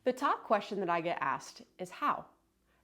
The top question that I get asked is how?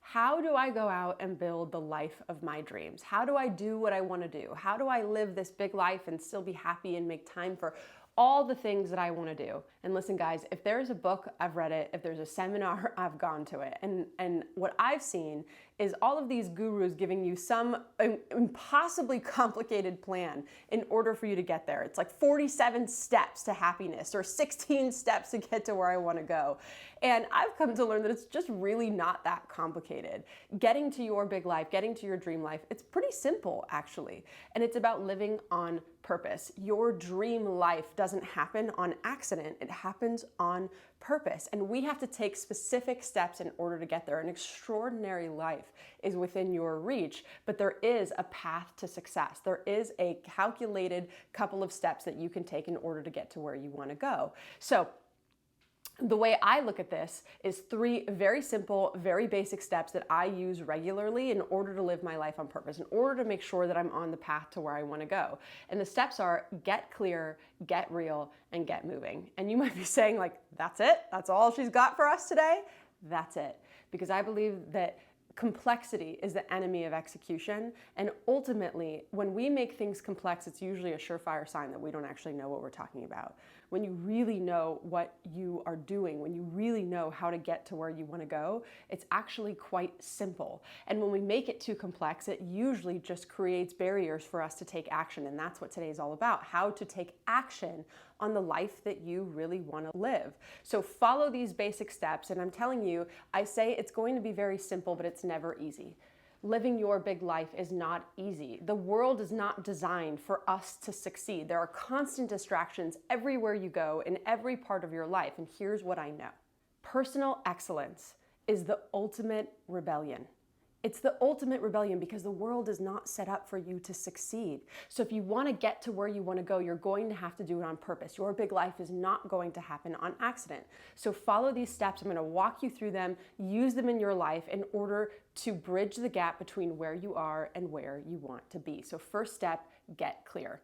How do I go out and build the life of my dreams? How do I do what I want to do? How do I live this big life and still be happy and make time for all the things that I want to do? And listen, guys, if there's a book, I've read it. If there's a seminar, I've gone to it. And what I've seen is all of these gurus giving you some impossibly complicated plan in order for you to get there. It's like 47 steps to happiness or 16 steps to get to where I want to go. And I've come to learn that it's just really not that complicated. Getting to your big life, getting to your dream life, it's pretty simple actually. And it's about living on purpose. Your dream life doesn't happen on accident. It happens on purpose. And we have to take specific steps in order to get there. An extraordinary life is within your reach, but there is a path to success. There is a calculated couple of steps that you can take in order to get to where you want to go. So the way I look at this is 3 very simple, very basic steps that I use regularly in order to live my life on purpose, in order to make sure that I'm on the path to where I want to go. And the steps are get clear, get real, and get moving. And you might be saying like, that's it? That's all she's got for us today? That's it. Because I believe that complexity is the enemy of execution. And ultimately, when we make things complex, it's usually a surefire sign that we don't actually know what we're talking about. When you really know what you are doing, when you really know how to get to where you want to go, it's actually quite simple. And when we make it too complex, it usually just creates barriers for us to take action. And that's what today is all about, how to take action on the life that you really want to live. So follow these basic steps. And I'm telling you, I say it's going to be very simple, but it's never easy. Living your big life is not easy. The world is not designed for us to succeed. There are constant distractions everywhere you go in every part of your life. And here's what I know. Personal excellence is the ultimate rebellion. It's the ultimate rebellion because the world is not set up for you to succeed. So if you want to get to where you want to go, you're going to have to do it on purpose. Your big life is not going to happen on accident. So follow these steps. I'm going to walk you through them, use them in your life in order to bridge the gap between where you are and where you want to be. So first step, get clear.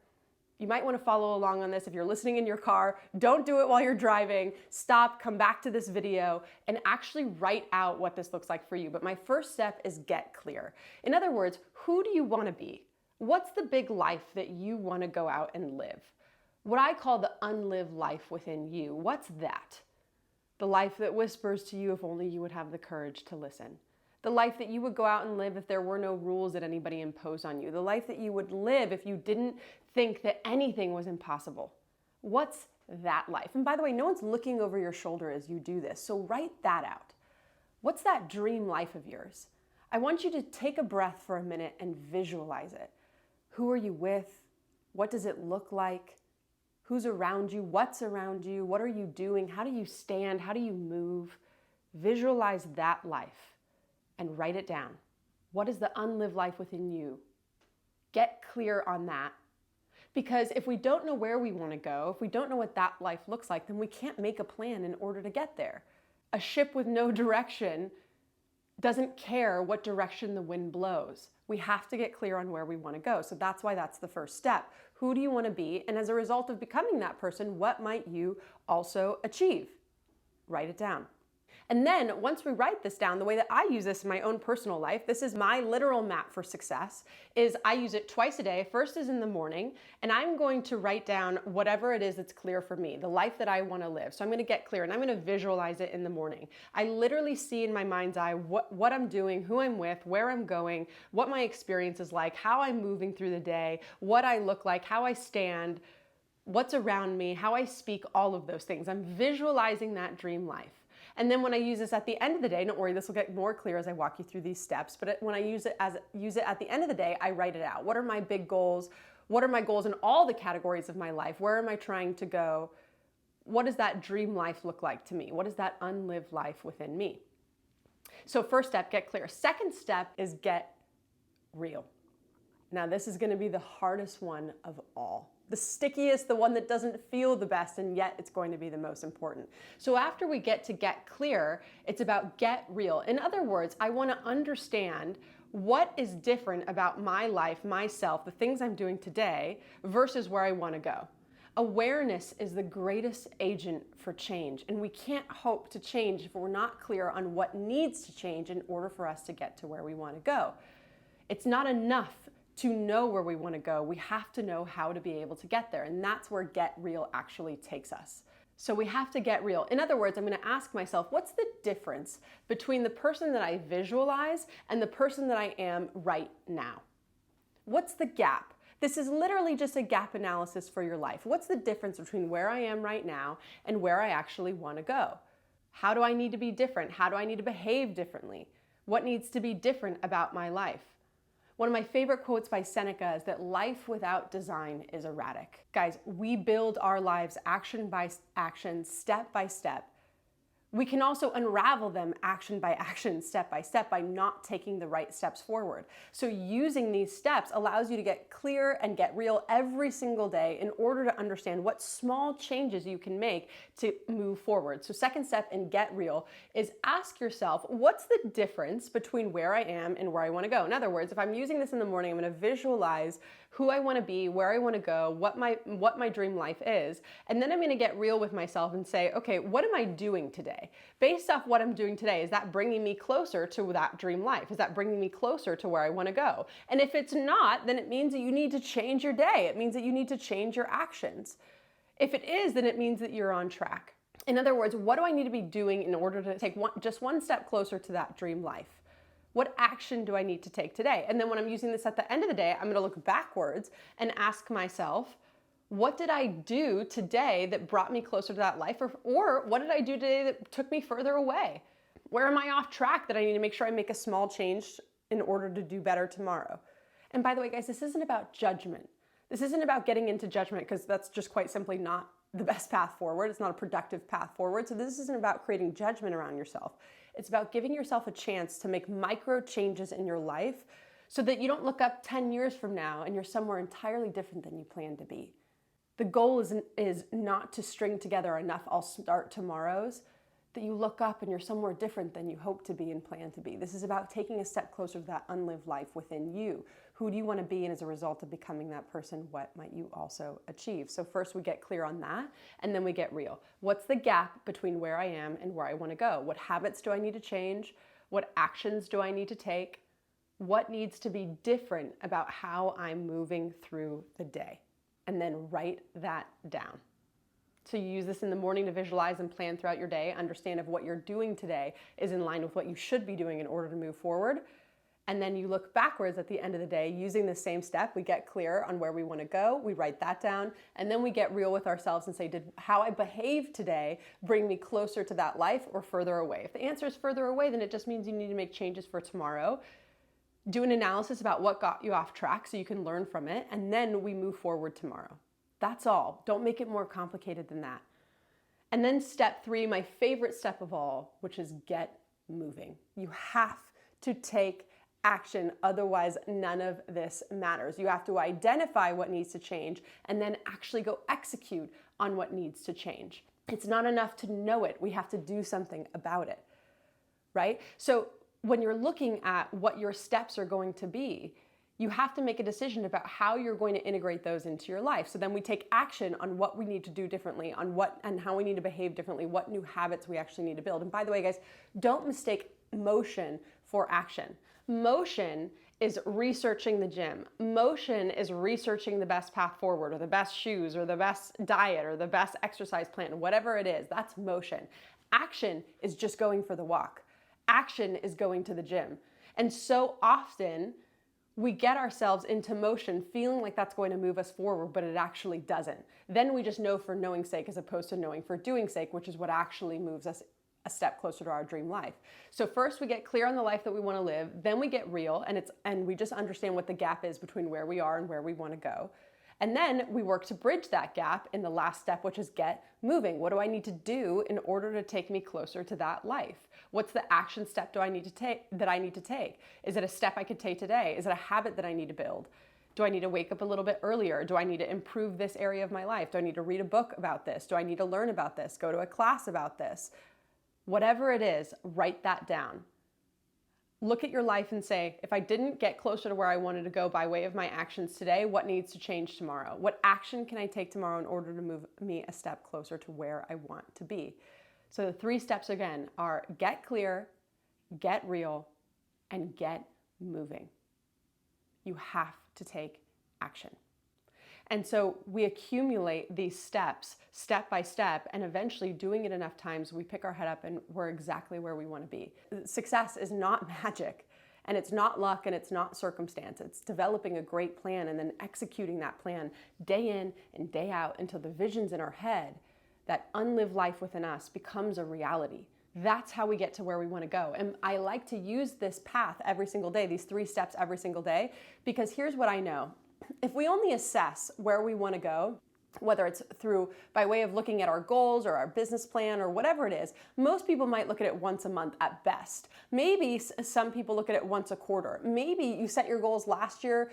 You might want to follow along on this if you're listening in your car. Don't do it while you're driving. Stop, come back to this video, and actually write out what this looks like for you. But my first step is get clear. In other words, who do you want to be? What's the big life that you want to go out and live? What I call the unlived life within you. What's that? The life that whispers to you if only you would have the courage to listen. The life that you would go out and live if there were no rules that anybody imposed on you. The life that you would live if you didn't think that anything was impossible. What's that life? And by the way, no one's looking over your shoulder as you do this, so write that out. What's that dream life of yours? I want you to take a breath for a minute and visualize it. Who are you with? What does it look like? Who's around you? What's around you? What are you doing? How do you stand? How do you move? Visualize that life. And write it down. What is the unlived life within you? Get clear on that. Because if we don't know where we want to go, if we don't know what that life looks like, then we can't make a plan in order to get there. A ship with no direction doesn't care what direction the wind blows. We have to get clear on where we want to go. So that's why that's the first step. Who do you want to be? And as a result of becoming that person, what might you also achieve? Write it down. And then once we write this down, the way that I use this in my own personal life, this is my literal map for success, is I use it twice a day. First is in the morning, and I'm going to write down whatever it is that's clear for me, the life that I want to live. So I'm going to get clear and I'm going to visualize it in the morning. I literally see in my mind's eye what I'm doing, who I'm with, where I'm going, what my experience is like, how I'm moving through the day, what I look like, how I stand, what's around me, how I speak, all of those things. I'm visualizing that dream life. And then when I use this at the end of the day, don't worry, this will get more clear as I walk you through these steps, but when I use it at the end of the day, I write it out. What are my big goals? What are my goals in all the categories of my life? Where am I trying to go? What does that dream life look like to me? What is that unlived life within me? So first step, get clear. Second step is get real. Now this is going to be the hardest one of all. The stickiest, the one that doesn't feel the best, and yet it's going to be the most important. So after we get clear, it's about get real. In other words, I want to understand what is different about my life, myself, the things I'm doing today versus where I want to go. Awareness is the greatest agent for change, and we can't hope to change if we're not clear on what needs to change in order for us to get to where we want to go. It's not enough to know where we want to go. We have to know how to be able to get there, and that's where Get Real actually takes us. So we have to get real. In other words, I'm going to ask myself, what's the difference between the person that I visualize and the person that I am right now? What's the gap? This is literally just a gap analysis for your life. What's the difference between where I am right now and where I actually want to go? How do I need to be different? How do I need to behave differently? What needs to be different about my life? One of my favorite quotes by Seneca is that life without design is erratic. Guys, we build our lives action by action, step by step. We can also unravel them action by action, step by step, by not taking the right steps forward. So using these steps allows you to get clear and get real every single day in order to understand what small changes you can make to move forward. So second step in Get Real is ask yourself, what's the difference between where I am and where I want to go? In other words, if I'm using this in the morning, I'm going to visualize who I want to be, where I want to go, what my dream life is, and then I'm going to get real with myself and say, okay, what am I doing today? Based off what I'm doing today, is that bringing me closer to that dream life? Is that bringing me closer to where I want to go? And if it's not, then it means that you need to change your day. It means that you need to change your actions. If it is, then it means that you're on track. In other words, what do I need to be doing in order to take just one step closer to that dream life? What action do I need to take today? And then when I'm using this at the end of the day, I'm going to look backwards and ask myself, what did I do today that brought me closer to that life? Or what did I do today that took me further away? Where am I off track that I need to make sure I make a small change in order to do better tomorrow? And by the way, guys, this isn't about judgment. This isn't about getting into judgment, because that's just quite simply not the best path forward. It's not a productive path forward. So this isn't about creating judgment around yourself. It's about giving yourself a chance to make micro changes in your life so that you don't look up 10 years from now and you're somewhere entirely different than you planned to be. The goal is not to string together enough I'll start tomorrows that you look up and you're somewhere different than you hope to be and plan to be. This is about taking a step closer to that unlived life within you. Who do you want to be? And as a result of becoming that person, what might you also achieve? So first we get clear on that, and then we get real. What's the gap between where I am and where I want to go? What habits do I need to change? What actions do I need to take? What needs to be different about how I'm moving through the day? And then write that down. So you use this in the morning to visualize and plan throughout your day, understand if what you're doing today is in line with what you should be doing in order to move forward. And then you look backwards at the end of the day using the same step. We get clear on where we want to go, we write that down, and then we get real with ourselves and say, did how I behave today bring me closer to that life or further away? If the answer is further away, then it just means you need to make changes for tomorrow. Do an analysis about what got you off track so you can learn from it, and then we move forward tomorrow. That's all. Don't make it more complicated than that. And then step 3, my favorite step of all, which is get moving. You have to take action, otherwise none of this matters. You have to identify what needs to change and then actually go execute on what needs to change. It's not enough to know it. We have to do something about it, right? So when you're looking at what your steps are going to be, you have to make a decision about how you're going to integrate those into your life. So then we take action on what we need to do differently, on what and how we need to behave differently, what new habits we actually need to build. And by the way, guys, don't mistake motion for action. Motion is researching the gym. Motion is researching the best path forward, or the best shoes, or the best diet, or the best exercise plan, whatever it is. That's motion. Action is just going for the walk. Action is going to the gym. And so often we get ourselves into motion feeling like that's going to move us forward, but it actually doesn't. Then we just know for knowing sake as opposed to knowing for doing sake, which is what actually moves us a step closer to our dream life. So first we get clear on the life that we want to live, then we get real and we just understand what the gap is between where we are and where we want to go. And then we work to bridge that gap in the last step, which is get moving. What do I need to do in order to take me closer to that life? What's the action step that I need to take? Is it a step I could take today? Is it a habit that I need to build? Do I need to wake up a little bit earlier? Do I need to improve this area of my life? Do I need to read a book about this? Do I need to learn about this? Go to a class about this? Whatever it is, write that down. Look at your life and say, if I didn't get closer to where I wanted to go by way of my actions today, what needs to change tomorrow? What action can I take tomorrow in order to move me a step closer to where I want to be? So the 3 steps again are get clear, get real, and get moving. You have to take action. And so we accumulate these steps, step by step, and eventually doing it enough times, we pick our head up and we're exactly where we want to be. Success is not magic, and it's not luck, and it's not circumstance. It's developing a great plan and then executing that plan day in and day out until the visions in our head, that unlived life within us, becomes a reality. That's how we get to where we want to go. And I like to use this path every single day, these 3 steps every single day, because here's what I know. If we only assess where we want to go, whether it's through by way of looking at our goals or our business plan or whatever it is, most people might look at it once a month at best. Maybe some people look at it once a quarter. Maybe you set your goals last year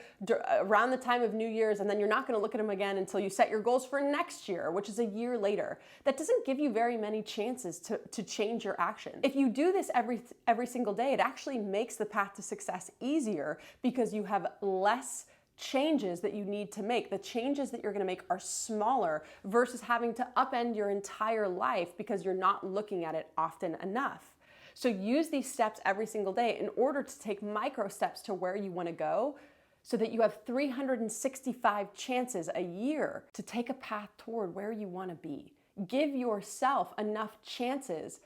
around the time of New Year's, and then you're not going to look at them again until you set your goals for next year, which is a year later. That doesn't give you very many chances to change your action. If you do this every single day, it actually makes the path to success easier because you have less changes that you need to make. The changes that you're going to make are smaller versus having to upend your entire life because you're not looking at it often enough. So use these steps every single day in order to take micro steps to where you want to go, so that you have 365 chances a year to take a path toward where you want to be. Give yourself enough chances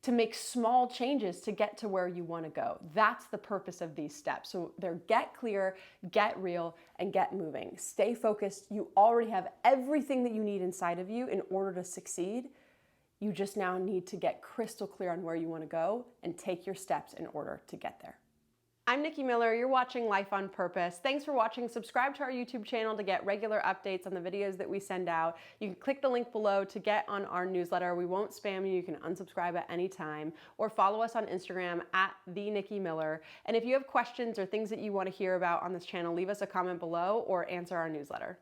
to make small changes to get to where you want to go. That's the purpose of these steps. So they're get clear, get real, and get moving. Stay focused. You already have everything that you need inside of you in order to succeed. You just now need to get crystal clear on where you want to go and take your steps in order to get there. I'm Nikki Miller. You're watching Life on Purpose. Thanks for watching. Subscribe to our YouTube channel to get regular updates on the videos that we send out. You can click the link below to get on our newsletter. We won't spam you. You can unsubscribe at any time, or follow us on Instagram at @TheNikkiMiller. And if you have questions or things that you want to hear about on this channel, leave us a comment below or answer our newsletter.